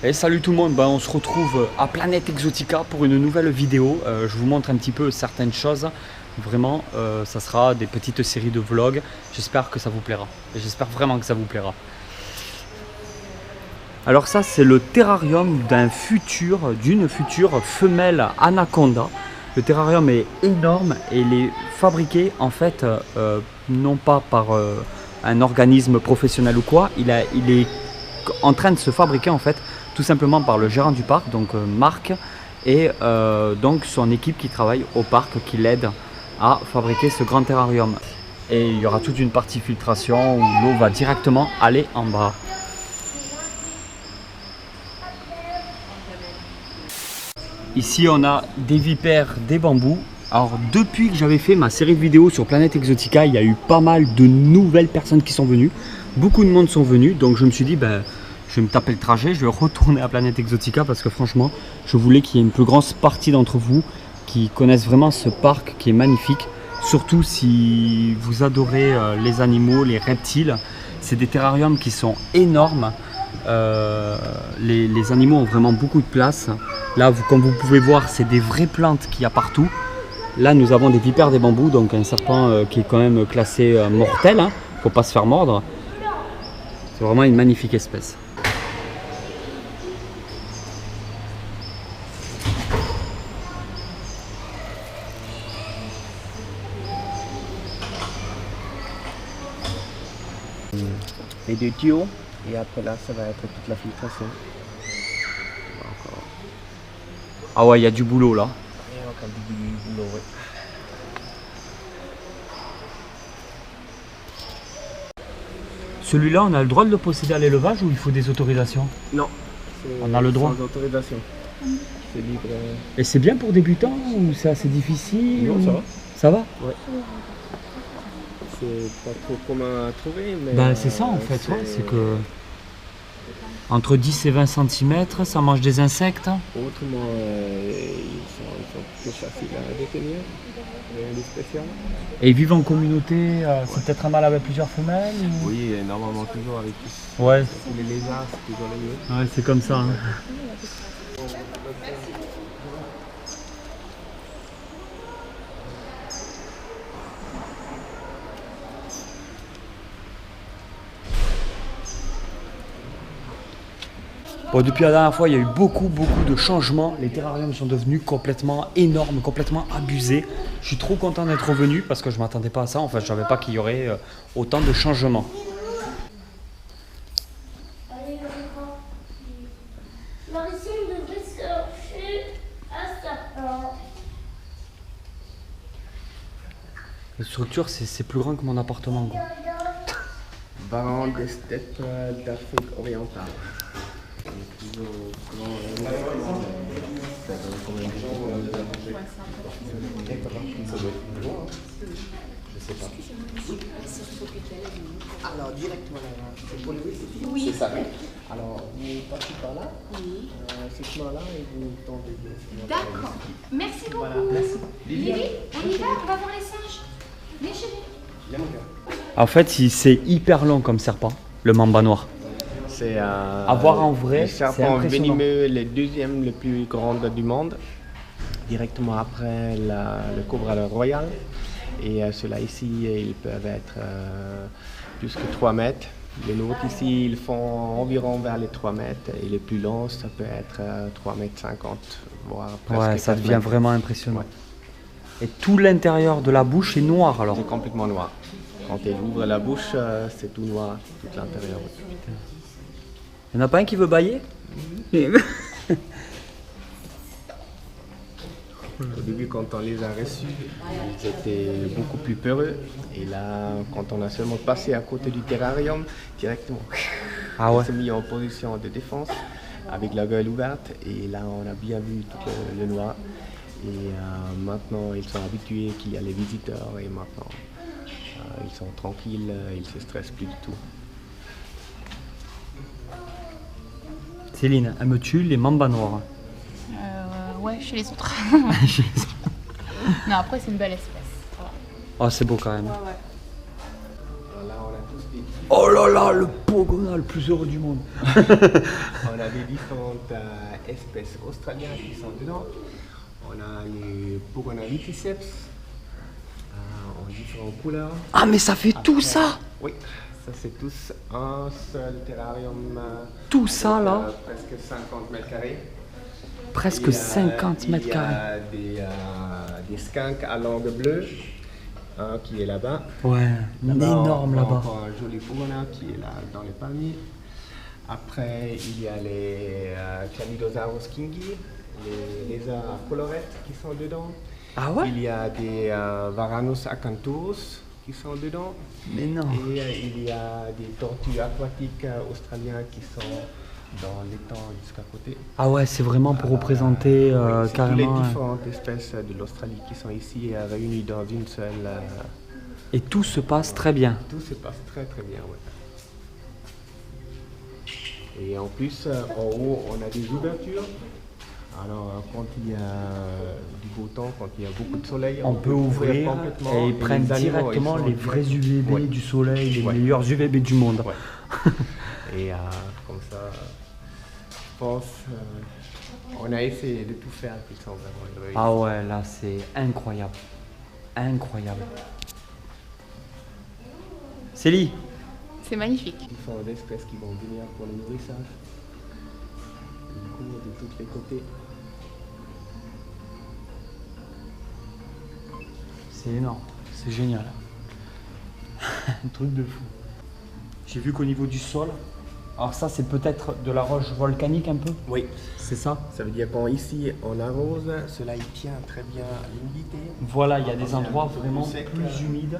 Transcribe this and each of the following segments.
Et salut tout le monde, on se retrouve à Planète Exotica pour une nouvelle vidéo. Je vous montre un petit peu certaines choses. Vraiment, ça sera des petites séries de vlogs. J'espère que ça vous plaira. Et j'espère vraiment que ça vous plaira. Alors ça, c'est le terrarium d'une future femelle anaconda. Le terrarium est énorme et il est fabriqué en fait, non pas par un organisme professionnel ou quoi. Il est en train de se fabriquer en fait tout simplement par le gérant du parc, donc Marc, et donc son équipe qui travaille au parc, qui l'aide à fabriquer ce grand terrarium. Et il y aura toute une partie filtration où l'eau va directement aller en bas. Ici on a des vipères, des bambous. Alors depuis que j'avais fait ma série de vidéos sur Planète Exotica, il y a eu pas mal de nouvelles personnes qui sont venues. Beaucoup de monde sont venus, donc je me suis dit je vais me taper le trajet, je vais retourner à Planète Exotica parce que franchement, je voulais qu'il y ait une plus grande partie d'entre vous qui connaissent vraiment ce parc qui est magnifique. Surtout si vous adorez les animaux, les reptiles. C'est des terrariums qui sont énormes. Les animaux ont vraiment beaucoup de place. Là, comme vous pouvez voir, c'est des vraies plantes qu'il y a partout. Là, nous avons des vipères des bambous, donc un serpent qui est quand même classé mortel. Hein. Faut pas se faire mordre. C'est vraiment une magnifique espèce. Les deux tuyaux, et après là ça va être toute la filtration. Encore. Ah ouais, il y a du boulot là. Et encore du boulot, ouais. Celui-là, on a le droit de le posséder à l'élevage ou il faut des autorisations? Non, on a le droit. Sans autorisation. C'est libre. Et c'est bien pour débutants ou c'est assez difficile? Non, ça va. Ça va? Ouais. C'est pas trop commun à trouver, mais. C'est ça en fait, ouais, c'est que. Entre 10 et 20 cm, ça mange des insectes. Autrement, ils sont plutôt faciles à détenir. Rien de spécial. Et ils vivent en communauté, c'est peut-être un mâle avec plusieurs femelles ou... Oui, normalement toujours avec tous. Ouais. Les lézards, c'est toujours les mieux. Ouais, c'est comme ça. Hein. Bon, depuis la dernière fois, il y a eu beaucoup de changements. Les terrariums sont devenus complètement énormes, complètement abusés. Je suis trop content d'être revenu parce que je ne m'attendais pas à ça. En fait, je ne savais pas qu'il y aurait autant de changements. La structure, c'est plus grand que mon appartement. Quoi. Baron des steppes d'Afrique orientale. Alors directement là, c'est pour le oui. C'est ça. Alors vous passez par là, oui. Ce chemin-là et vous tombez. D'accord. Merci beaucoup. Voilà, merci. Lily, on y va, on va voir les singes. Viens chez nous. En fait, c'est hyper long comme serpent, le mamba noir. C'est à voir en vrai, le c'est serpent impressionnant. venimeux, le deuxième le plus grand du monde, directement après le cobra royal. Et ceux-là ici, ils peuvent être plus que 3 mètres. Les nôtres ici, ils font environ vers les 3 mètres. Et les plus longs, ça peut être 3 mètres 50, voire presque. Ouais, ça devient mètres. vraiment impressionnant. Ouais. Et tout l'intérieur de la bouche est noir alors. C'est complètement noir. Quand il ouvre la bouche, c'est tout noir, tout l'intérieur. Il n'y en a pas un qui veut bâiller? Au début, quand on les a reçus, ils étaient beaucoup plus peureux. Et là, quand on a seulement passé à côté du terrarium, directement, on s'est mis en position de défense avec la gueule ouverte. Et là, on a bien vu tout le noir. Et maintenant, ils sont habitués qu'il y a les visiteurs. Et maintenant, ils sont tranquilles, ils ne se stressent plus du tout. Céline, elle me tue les mambas noirs. Ouais, chez les autres. Non, après, c'est une belle espèce. Voilà. Oh, c'est beau quand même. Ouais. Alors là, on a tous des petits Oh là là, le pogona le plus heureux du monde. On a des différentes espèces australiennes qui sont dedans. On a les pogona viticeps en différentes couleurs. Ah mais ça fait tout ça? Oui, ça c'est tous un seul terrarium. Tout ça là? Presque 50 mètres carrés. Presque 50 mètres carrés. Il y a des skunks à langue bleue. Qui est là-bas. Ouais, énorme là-bas. Encore un joli pogona qui est là dans les palmiers. Après, il y a les Chlamydosaurus kingi, les lézards à colorettes qui sont dedans. Ah ouais? Il y a des Varanus acanthurus qui sont dedans. Mais non. Et il y a des tortues aquatiques australiennes qui sont dans l'étang jusqu'à côté. Ah ouais, c'est vraiment pour représenter oui, carrément. Toutes les différentes espèces de l'Australie qui sont ici réunies dans une seule. Et tout se passe très bien. Tout se passe très très bien, ouais. Et en plus, en haut, on a des ouvertures. Alors, quand il y a du beau temps, quand il y a beaucoup de soleil, on peut ouvrir complètement et ils prennent directement les vrais UVB du soleil, les meilleurs UVB du monde. Ouais. Et comme ça, je pense, on a essayé de tout faire qu'ils sont vraiment réussis. Ah ouais, là c'est incroyable. Incroyable. Célie? C'est magnifique. Ils sont des espèces qui vont venir pour le nourrissage. Du coup, de tous les côtés. C'est énorme, c'est génial. Un truc de fou. J'ai vu qu'au niveau du sol, alors ça c'est peut-être de la roche volcanique un peu? Oui. C'est ça? Ça veut dire qu'ici on arrose, cela il tient très bien l'humidité. Voilà, il y a des endroits vraiment plus humides.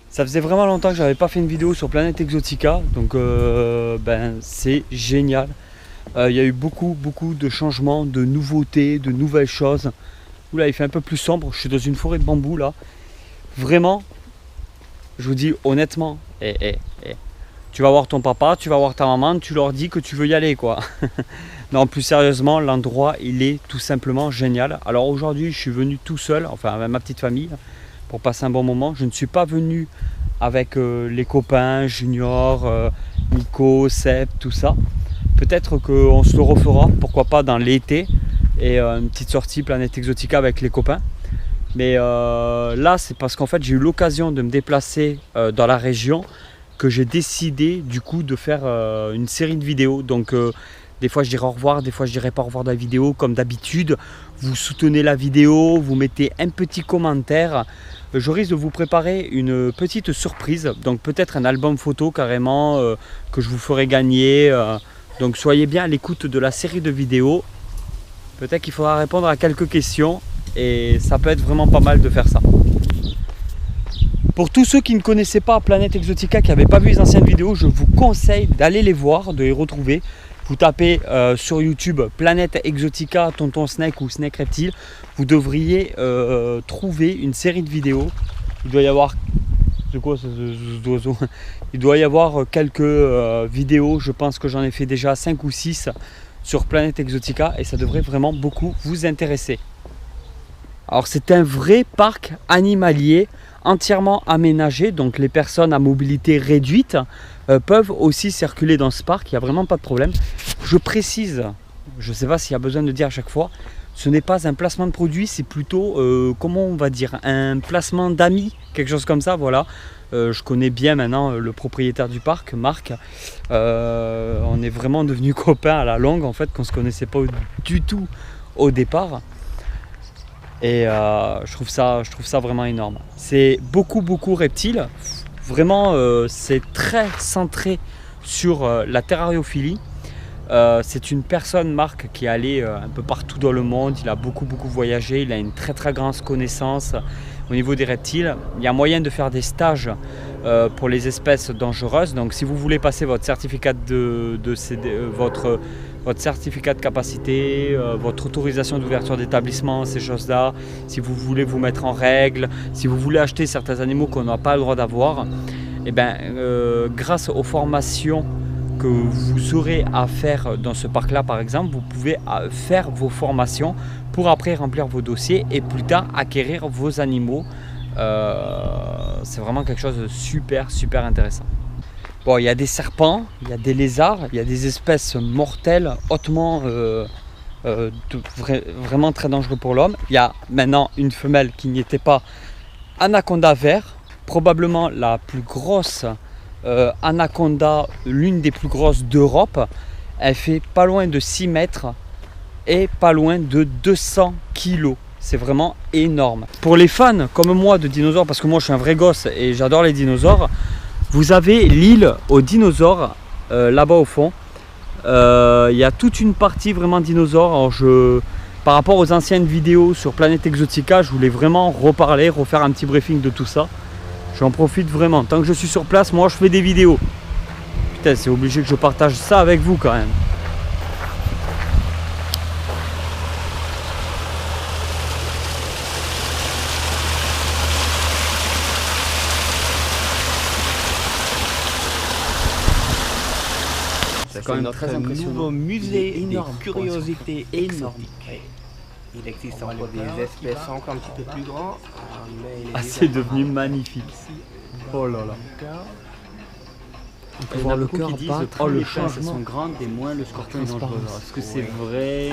Ça faisait vraiment longtemps que j'avais pas fait une vidéo sur Planète Exotica, donc c'est génial. Il y a eu beaucoup de changements, de nouveautés, de nouvelles choses. Oula, il fait un peu plus sombre, je suis dans une forêt de bambou là. Vraiment, je vous dis honnêtement, tu vas voir ton papa, tu vas voir ta maman, tu leur dis que tu veux y aller quoi. Non, plus sérieusement, l'endroit il est tout simplement génial. Alors aujourd'hui je suis venu tout seul, enfin avec ma petite famille, pour passer un bon moment. Je ne suis pas venu avec les copains, Junior, Nico, Seb, tout ça. Peut-être qu'on se le refera, pourquoi pas dans l'été, et une petite sortie Planète Exotica avec les copains. Mais là c'est parce qu'en fait j'ai eu l'occasion de me déplacer dans la région que j'ai décidé du coup de faire une série de vidéos. Donc des fois je dirai au revoir, des fois je dirai pas au revoir dans la vidéo comme d'habitude. Vous soutenez la vidéo, vous mettez un petit commentaire. Je risque de vous préparer une petite surprise, donc peut-être un album photo carrément que je vous ferai gagner. Donc soyez bien à l'écoute de la série de vidéos. Peut-être qu'il faudra répondre à quelques questions et ça peut être vraiment pas mal de faire ça. Pour tous ceux qui ne connaissaient pas Planète Exotica, qui n'avaient pas vu les anciennes vidéos, je vous conseille d'aller les voir, de les retrouver. Vous tapez sur YouTube Planète Exotica, Tonton Snake ou Snake Reptile. Vous devriez trouver une série de vidéos. Il doit y avoir... C'est quoi ce oiseau? Il doit y avoir quelques vidéos. Je pense que j'en ai fait déjà 5 ou 6 sur Planète Exotica. Et ça devrait vraiment beaucoup vous intéresser. Alors c'est un vrai parc animalier entièrement aménagé, donc les personnes à mobilité réduite peuvent aussi circuler dans ce parc, il n'y a vraiment pas de problème. Je précise, je ne sais pas s'il y a besoin de dire à chaque fois, ce n'est pas un placement de produit, c'est plutôt, comment on va dire, un placement d'amis, quelque chose comme ça, voilà. Je connais bien maintenant le propriétaire du parc, Marc. On est vraiment devenus copains à la longue, en fait, qu'on ne se connaissait pas du tout au départ. Et je trouve ça vraiment énorme. C'est beaucoup reptiles. Vraiment, c'est très centré sur la terrariophilie. C'est une personne, Marc, qui est allé un peu partout dans le monde. Il a beaucoup voyagé. Il a une très grande connaissance au niveau des reptiles. Il y a moyen de faire des stages pour les espèces dangereuses. Donc si vous voulez passer votre certificat votre certificat de capacité, votre autorisation d'ouverture d'établissement, ces choses-là, si vous voulez vous mettre en règle, si vous voulez acheter certains animaux qu'on n'a pas le droit d'avoir, et grâce aux formations que vous aurez à faire dans ce parc-là, par exemple, vous pouvez faire vos formations pour après remplir vos dossiers et plus tard acquérir vos animaux. C'est vraiment quelque chose de super intéressant. Bon, il y a des serpents, il y a des lézards, il y a des espèces mortelles hautement vraiment très dangereux pour l'homme. Il y a maintenant une femelle qui n'y était pas, anaconda vert, probablement la plus grosse anaconda, l'une des plus grosses d'Europe. Elle fait pas loin de 6 mètres et pas loin de 200 kilos. C'est vraiment énorme. Pour les fans comme moi de dinosaures, parce que moi je suis un vrai gosse et j'adore les dinosaures, vous avez l'île aux dinosaures là-bas au fond. Il y a toute une partie vraiment dinosaures. Alors par rapport aux anciennes vidéos sur Planète Exotica, je voulais vraiment refaire un petit briefing de tout ça. J'en profite vraiment. Tant que je suis sur place, moi je fais des vidéos. Putain, c'est obligé que je partage ça avec vous quand même. C'est quand même très impressionnant. Nouveau musée des curiosités énorme. exotiques. Il existe encore des espèces encore un petit peu plus grandes. C'est devenu magnifique. Oh là là. On peut voir le cœur qui disent, oh, le changement sont grandes et moins le scorpion est dangereux. Est-ce que c'est vrai?